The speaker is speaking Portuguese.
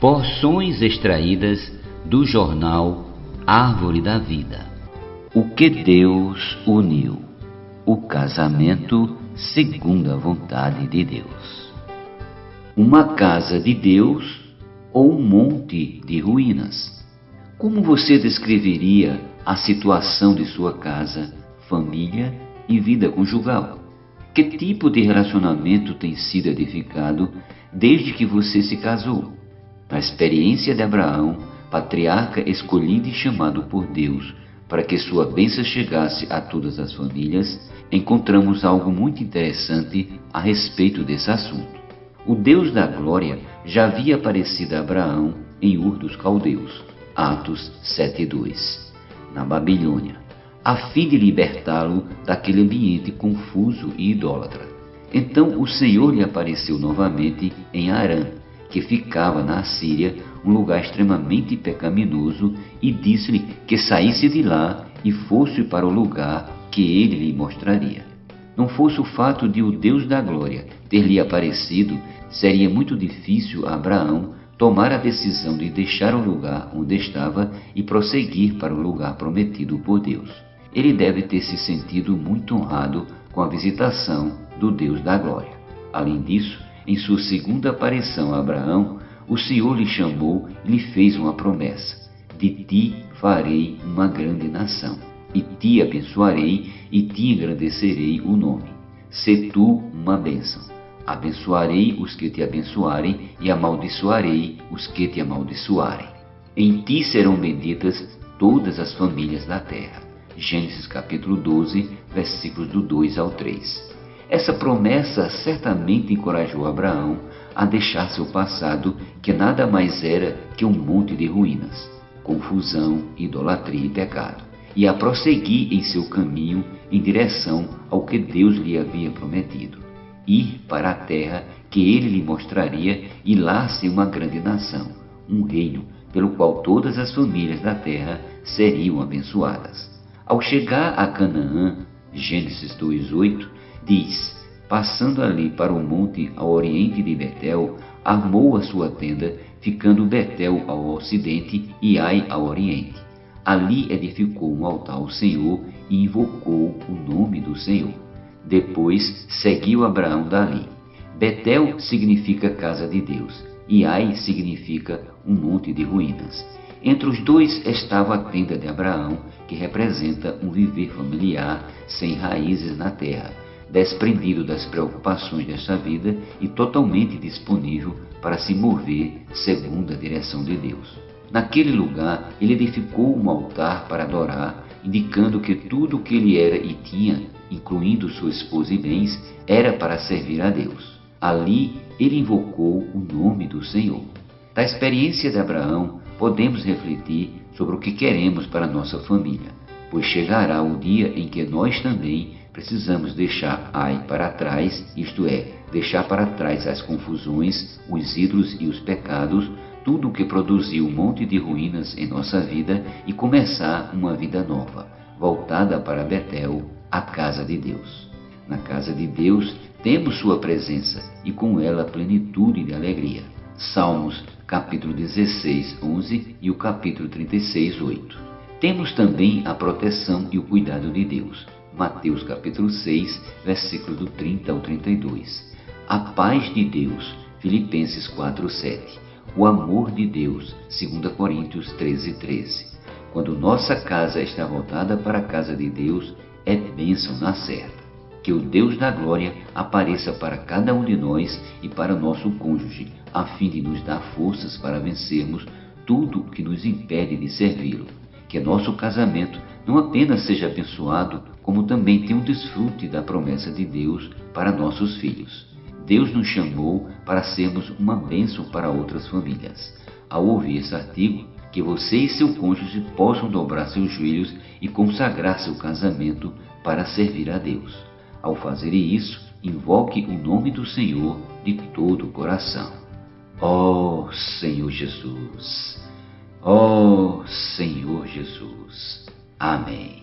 Porções extraídas do jornal Árvore da Vida. O que Deus uniu. O casamento segundo a vontade de Deus. Uma casa de Deus ou um monte de ruínas? Como você descreveria a situação de sua casa, família e vida conjugal? Que tipo de relacionamento tem sido edificado desde que você se casou? Na experiência de Abraão, patriarca escolhido e chamado por Deus para que sua bênção chegasse a todas as famílias, encontramos algo muito interessante a respeito desse assunto. O Deus da glória já havia aparecido a Abraão em Ur dos Caldeus, Atos 7:2, na Babilônia, a fim de libertá-lo daquele ambiente confuso e idólatra. Então o Senhor lhe apareceu novamente em Harã, que ficava na Assíria, um lugar extremamente pecaminoso, e disse-lhe que saísse de lá e fosse para o lugar que ele lhe mostraria. Não fosse o fato de o Deus da glória ter lhe aparecido, seria muito difícil a Abraão tomar a decisão de deixar o lugar onde estava e prosseguir para o lugar prometido por Deus. Ele deve ter se sentido muito honrado com a visitação do Deus da glória. Além disso, em sua segunda aparição a Abraão, o Senhor lhe chamou e lhe fez uma promessa: de ti farei uma grande nação, e te abençoarei e te engrandecerei o nome. Sê tu uma bênção. Abençoarei os que te abençoarem e amaldiçoarei os que te amaldiçoarem. Em ti serão benditas todas as famílias da terra. Gênesis capítulo 12, versículos do 2 ao 3. Essa promessa certamente encorajou Abraão a deixar seu passado, que nada mais era que um monte de ruínas, confusão, idolatria e pecado, e a prosseguir em seu caminho em direção ao que Deus lhe havia prometido: ir para a terra que ele lhe mostraria e lá ser uma grande nação, um reino pelo qual todas as famílias da terra seriam abençoadas. Ao chegar a Canaã, Gênesis 2:8, diz: passando ali para o monte ao oriente de Betel, armou a sua tenda, ficando Betel ao ocidente e Ai ao oriente. Ali edificou um altar ao Senhor e invocou o nome do Senhor. Depois seguiu Abraão dali. Betel significa casa de Deus e Ai significa um monte de ruínas. Entre os dois estava a tenda de Abraão, que representa um viver familiar sem raízes na terra, desprendido das preocupações desta vida e totalmente disponível para se mover segundo a direção de Deus. Naquele lugar, ele edificou um altar para adorar, indicando que tudo o que ele era e tinha, incluindo sua esposa e bens, era para servir a Deus. Ali, ele invocou o nome do Senhor. Da experiência de Abraão, podemos refletir sobre o que queremos para nossa família, pois chegará o dia em que nós também precisamos deixar Ai para trás, isto é, deixar para trás as confusões, os ídolos e os pecados, tudo o que produziu um monte de ruínas em nossa vida, e começar uma vida nova, voltada para Betel, a casa de Deus. Na casa de Deus temos sua presença e com ela plenitude de alegria. Salmos capítulo 16, 11 e o capítulo 36, 8. Temos também a proteção e o cuidado de Deus. Mateus capítulo 6, versículo do 30 ao 32. A paz de Deus, Filipenses 4, 7. O amor de Deus, 2 Coríntios 13, 13. Quando nossa casa está voltada para a casa de Deus, é bênção na certa. Que o Deus da glória apareça para cada um de nós e para nosso cônjuge, a fim de nos dar forças para vencermos tudo que nos impede de servi-lo. Que nosso casamento não apenas seja abençoado, como também tenha um desfrute da promessa de Deus para nossos filhos. Deus nos chamou para sermos uma bênção para outras famílias. Ao ouvir esse artigo, que você e seu cônjuge possam dobrar seus joelhos e consagrar seu casamento para servir a Deus. Ao fazer isso, invoque o nome do Senhor de todo o coração. Ó Senhor Jesus! Ó Senhor Jesus! Amém.